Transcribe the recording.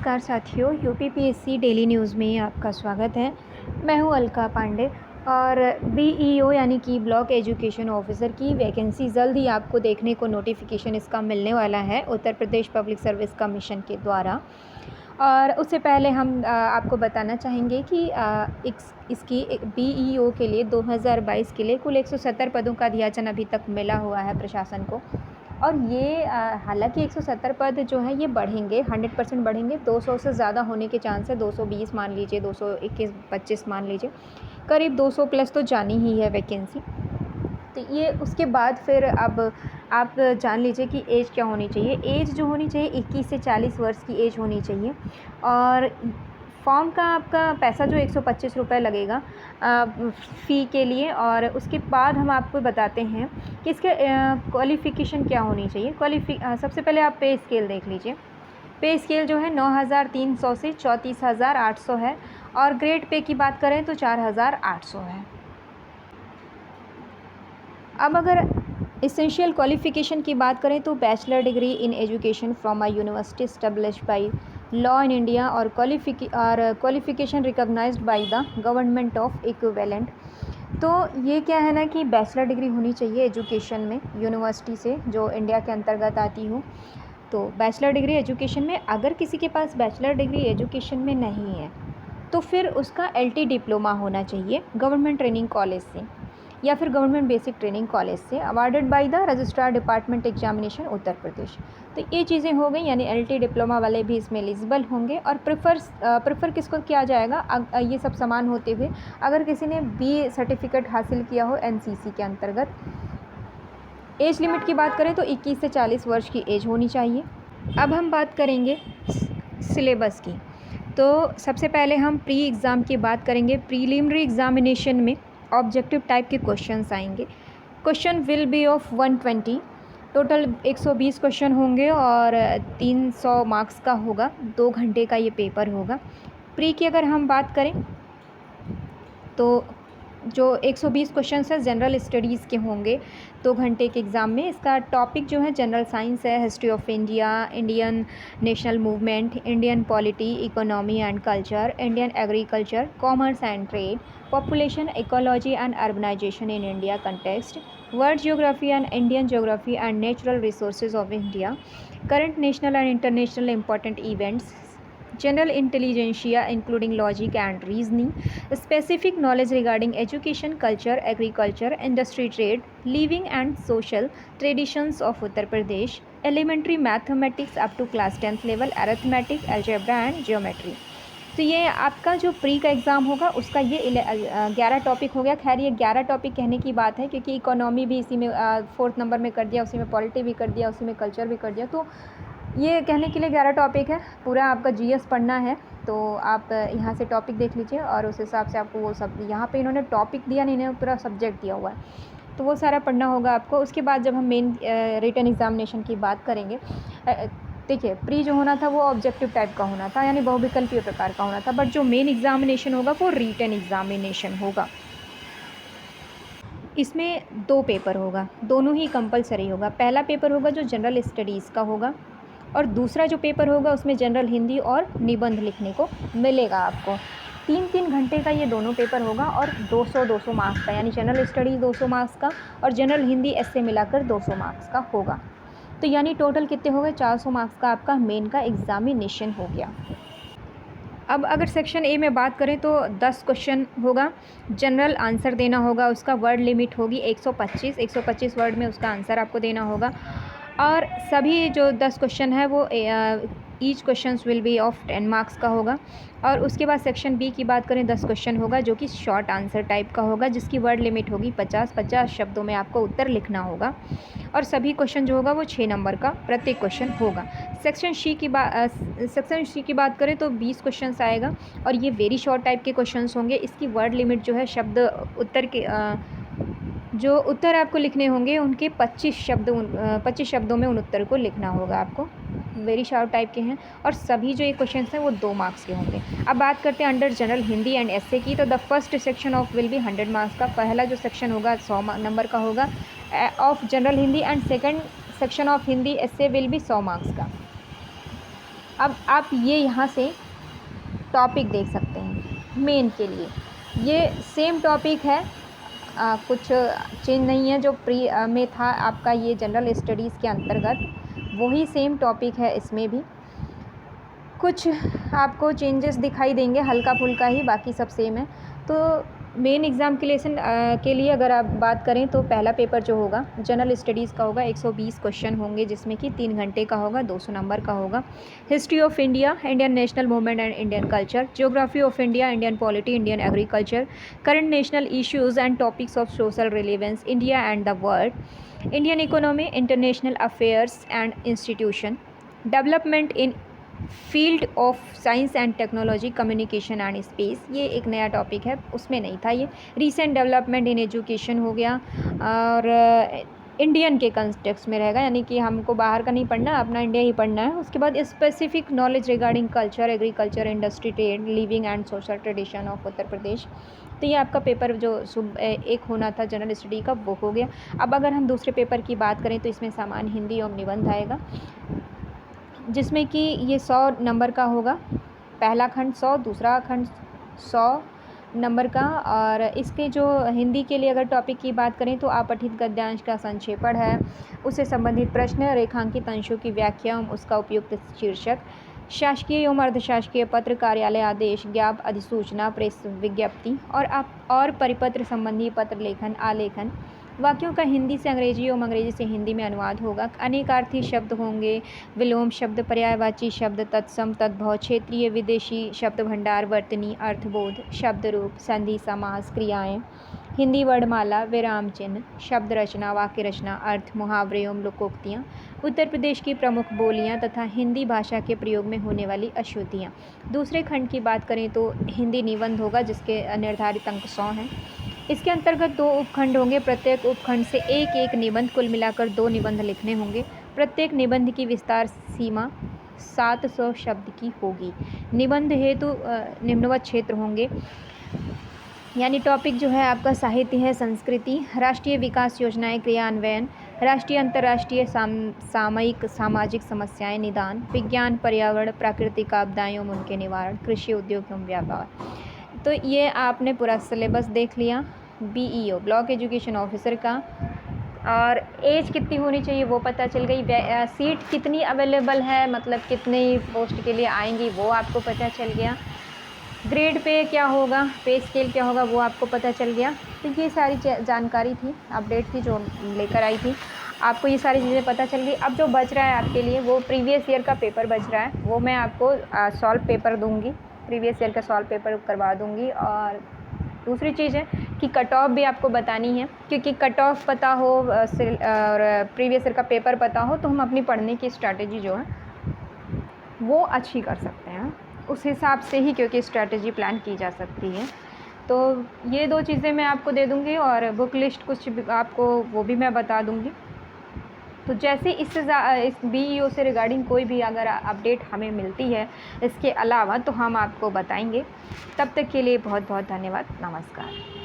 नमस्कार साथियों, UPPSC daily news में आपका स्वागत है। मैं हूं अलका पांडे और बीईओ यानी कि ब्लॉक एजुकेशन ऑफिसर की वैकेंसी जल्द ही आपको देखने को नोटिफिकेशन इसका मिलने वाला है Uttar Pradesh public service commission के द्वारा। और उससे पहले हम आपको बताना चाहेंगे कि इसकी बीईओ के लिए 2022 के लिए कुल 170 पदों का अध्याचन अभी तक मिला हुआ है प्रशासन को। और ये हालांकि 170 पद जो है ये बढ़ेंगे, 100% बढ़ेंगे। 200 से ज़्यादा होने के चांस है, 220 मान लीजिए, 221-25 मान लीजिए, करीब 200 प्लस तो जानी ही है वैकेंसी। तो ये उसके बाद फिर अब आप जान लीजिए कि एज क्या होनी चाहिए। एज जो होनी चाहिए 21 से 40 वर्ष की एज होनी चाहिए। और फॉर्म का आपका पैसा जो 125 रुपये लगेगा फ़ी के लिए। और उसके बाद हम आपको बताते हैं कि इसके क्वालिफ़िकेशन क्या होनी चाहिए। सबसे पहले आप पे स्केल देख लीजिए। पे स्केल जो है 9,300 से 34,800 है। और ग्रेड पे की बात करें तो 4,800 है। अब अगर इसेंशियल क्वालिफ़िकेशन की बात करें तो bachelor degree in education from a university established by law in India और qualification recognised by the government of equivalent. तो ये क्या है ना कि बैचलर डिग्री होनी चाहिए एजुकेशन में यूनिवर्सिटी से जो इंडिया के अंतर्गत आती हो। तो बैचलर डिग्री एजुकेशन में अगर किसी के पास बैचलर डिग्री एजुकेशन में नहीं है तो फिर उसका एलटी डिप्लोमा होना चाहिए गवर्नमेंट ट्रेनिंग कॉलेज से या फिर गवर्नमेंट बेसिक ट्रेनिंग कॉलेज से, awarded by the registrar department examination Uttar Pradesh. तो ये चीज़ें हो गई, यानी एलटी डिप्लोमा वाले भी इसमें एलिजिबल होंगे। और प्रेफर किसको किया जाएगा ये सब समान होते हुए अगर किसी ने बी सर्टिफिकेट हासिल किया हो एनसीसी के अंतर्गत। एज लिमिट की बात करें तो 21 से 40 वर्ष की एज होनी चाहिए। अब हम बात करेंगे सिलेबस की। तो सबसे पहले हम प्री एग्ज़ाम की बात करेंगे। प्रीलिमिनरी एग्जामिनेशन में ऑब्जेक्टिव टाइप के क्वेश्चंस आएंगे। Question will be of 120, total 120 question होंगे और 300 मार्क्स का होगा। 2 घंटे का ये पेपर होगा। प्री की अगर हम बात करें तो जो 120 क्वेश्चन है जनरल स्टडीज़ के होंगे 2 घंटे के एग्ज़ाम में। इसका टॉपिक जो है जनरल साइंस है, history of India, Indian national movement, Indian polity, economy and culture, Indian agriculture, commerce and trade, population, ecology and urbanisation in India context, world geography and Indian geography and natural resources of India, current national and international important events, general intelligentsia including logic and reasoning, specific knowledge regarding education, culture, agriculture, industry, trade, living and social traditions of Uttar Pradesh, elementary mathematics up to class 10th level, arithmetic, algebra and geometry। तो ये आपका जो pre का exam होगा उसका ये 11 topic हो गया। खैर ये 11 टॉपिक कहने की बात है क्योंकि इकोनॉमी भी इसी में 4th नंबर में कर दिया, उसी में पॉलिटी भी कर दिया, उसी में कल्चर भी कर दिया। तो ये कहने के लिए 11 टॉपिक है। पूरा आपका जीएस पढ़ना है तो आप यहाँ से टॉपिक देख लीजिए और उस हिसाब से आपको वो सब, यहाँ पे इन्होंने टॉपिक दिया नहीं, इन्होंने पूरा सब्जेक्ट दिया हुआ है तो वो सारा पढ़ना होगा आपको। उसके बाद जब हम मेन रिटन एग्ज़ामिनेशन की बात करेंगे, देखिए प्री जो होना था वो ऑब्जेक्टिव टाइप का होना था, यानी बहुविकल्पीय प्रकार का होना था। बट जो मेन एग्ज़ामिनेशन होगा वो रिटन एग्ज़ामिनेशन होगा। इसमें 2 पेपर होगा, दोनों ही कंपलसरी होगा। पहला पेपर होगा जो जनरल स्टडीज़ का होगा और दूसरा जो पेपर होगा उसमें जनरल हिंदी और निबंध लिखने को मिलेगा आपको। 3-3 घंटे का ये दोनों पेपर होगा और 200-200 मार्क्स का, यानी जनरल स्टडीज़ 200 मार्क्स का और जनरल हिंदी ऐसे मिलाकर 200 मार्क्स का होगा। तो यानी टोटल कितने हो गए, 400 मार्क्स का आपका मेन का एग्ज़ामिनेशन हो गया। अब अगर सेक्शन ए में बात करें तो 10 क्वेश्चन होगा, जनरल आंसर देना होगा। उसका वर्ड लिमिट होगी 125 वर्ड में उसका आंसर आपको देना होगा। और सभी जो 10 क्वेश्चन है वो each questions will be of 10 marks का होगा। और उसके बाद सेक्शन बी की बात करें 10 क्वेश्चन होगा जो कि शॉर्ट आंसर टाइप का होगा, जिसकी वर्ड लिमिट होगी 50 शब्दों में आपको उत्तर लिखना होगा। और सभी क्वेश्चन जो होगा वो 6 नंबर का प्रत्येक क्वेश्चन होगा। सेक्शन सी की बात करें तो 20 क्वेश्चन आएगा और ये वेरी शॉर्ट टाइप के क्वेश्चन होंगे। इसकी वर्ड लिमिट जो है शब्द उत्तर के जो उत्तर आपको लिखने होंगे उनके 25 शब्दों में उन उत्तर को लिखना होगा आपको। वेरी शॉर्ट टाइप के हैं और सभी जो ये क्वेश्चन हैं वो 2 मार्क्स के होंगे। अब बात करते हैं under general Hindi and SA की। तो the first section of will be 100 marks का। पहला जो सेक्शन होगा 100 नंबर का होगा of general Hindi and second section of Hindi SA will be 100 marks का। अब आप ये यहाँ से टॉपिक देख सकते हैं मेन के लिए, ये सेम टॉपिक है, कुछ चेंज नहीं है। जो प्री में था आपका ये जनरल स्टडीज़ के अंतर्गत, वही सेम टॉपिक है इसमें भी। कुछ आपको चेंजेस दिखाई देंगे हल्का फुल्का ही, बाकी सब सेम है। तो मेन एग्ज़ामिनेशन के लिए अगर आप बात करें तो पहला पेपर जो होगा जनरल स्टडीज़ का होगा, 120 क्वेश्चन होंगे, जिसमें कि 3 घंटे का होगा, 200 नंबर का होगा। History of India, Indian national movement and Indian culture, geography of India, Indian polity, Indian agriculture, current national issues and topics of social relevance, India and the world, Indian economy, international affairs and institution, development in field of science and technology, communication and space, ये एक नया topic है, उसमें नहीं था ये। Recent development in education हो गया, और इंडियन के कंटेक्स्ट में रहेगा, यानी कि हमको बाहर का नहीं पढ़ना, अपना इंडिया ही पढ़ना है। उसके बाद specific knowledge regarding culture, agriculture, industry, trade, living and social tradition of Uttar Pradesh. तो ये आपका पेपर जो एक होना था जनरल स्टडी का, वो हो गया। अब अगर हम दूसरे पेपर की बात करें तो इसमें सामान्य हिंदी एवं निबंध आएगा, जिसमें कि ये 100 नंबर का होगा। पहला खंड 100, दूसरा खंड 100 नंबर का। और इसके जो हिंदी के लिए अगर टॉपिक की बात करें तो अपठित गद्यांश का संक्षेपण है, उससे संबंधित प्रश्न, रेखांकित अंशों की व्याख्या, उसका उपयुक्त शीर्षक, शासकीय एवं अर्धशासकीय पत्र, कार्यालय आदेश, ज्ञापन, अधिसूचना, प्रेस विज्ञप्ति और परिपत्र संबंधी पत्र लेखन, आलेखन, वाक्यों का हिंदी से अंग्रेजी एवं अंग्रेजी से हिंदी में अनुवाद होगा। अनेकार्थी शब्द होंगे, विलोम शब्द, पर्यायवाची शब्द, तत्सम, तद्भव, क्षेत्रीय, विदेशी शब्द भंडार, वर्तनी, अर्थबोध, शब्द रूप, संधि, समास, क्रियाएं, हिंदी वर्णमाला, विराम चिन्ह, शब्द रचना, वाक्य रचना, अर्थ, मुहावरे एवं लोकोक्तियाँ, उत्तर प्रदेश की प्रमुख बोलियाँ तथा हिंदी भाषा के प्रयोग में होने वाली अशुद्धियाँ। दूसरे खंड की बात करें तो हिंदी निबंध होगा, जिसके निर्धारित अंक 100 हैं। इसके अंतर्गत 2 उपखंड होंगे, प्रत्येक उपखंड से एक एक निबंध, कुल मिलाकर 2 निबंध लिखने होंगे। प्रत्येक निबंध की विस्तार सीमा 700 शब्द की होगी। निबंध हेतु निम्नवत क्षेत्र होंगे, यानी टॉपिक जो है आपका साहित्य है, संस्कृति, राष्ट्रीय विकास योजनाएं क्रियान्वयन, राष्ट्रीय अंतर्राष्ट्रीय सामयिक सामाजिक समस्याएं निदान, विज्ञान, पर्यावरण, प्राकृतिक आपदाएं एवं उनके निवारण, कृषि, उद्योग एवं व्यापार। तो ये आपने पूरा सिलेबस देख लिया BEO ब्लॉक एजुकेशन ऑफिसर का। और एज कितनी होनी चाहिए वो पता चल गई, सीट कितनी अवेलेबल है, मतलब कितने पोस्ट के लिए आएंगी वो आपको पता चल गया, ग्रेड पे क्या होगा, पे स्केल क्या होगा वो आपको पता चल गया। तो ये सारी जानकारी थी, अपडेट थी जो लेकर आई थी, आपको ये सारी चीज़ें पता चल गई। अब जो बच रहा है आपके लिए वो प्रीवियस ईयर का पेपर बच रहा है, वो मैं आपको सॉल्व पेपर दूंगी, प्रीवियस ईयर का सॉल्व पेपर करवा दूंगी। और दूसरी चीज़ है कि कट ऑफ भी आपको बतानी है, क्योंकि कट ऑफ पता हो और प्रीवियस ईयर का पेपर पता हो तो हम अपनी पढ़ने की स्ट्रैटेजी जो है वो अच्छी कर सकते हैं, उस हिसाब से ही क्योंकि स्ट्रैटेजी प्लान की जा सकती है। तो ये 2 चीज़ें मैं आपको दे दूँगी, और बुक लिस्ट कुछ आपको वो भी मैं बता दूँगी। तो जैसे इससे इस BEO से रिगार्डिंग कोई भी अगर अपडेट हमें मिलती है इसके अलावा तो हम आपको बताएंगे। तब तक के लिए बहुत बहुत धन्यवाद, नमस्कार।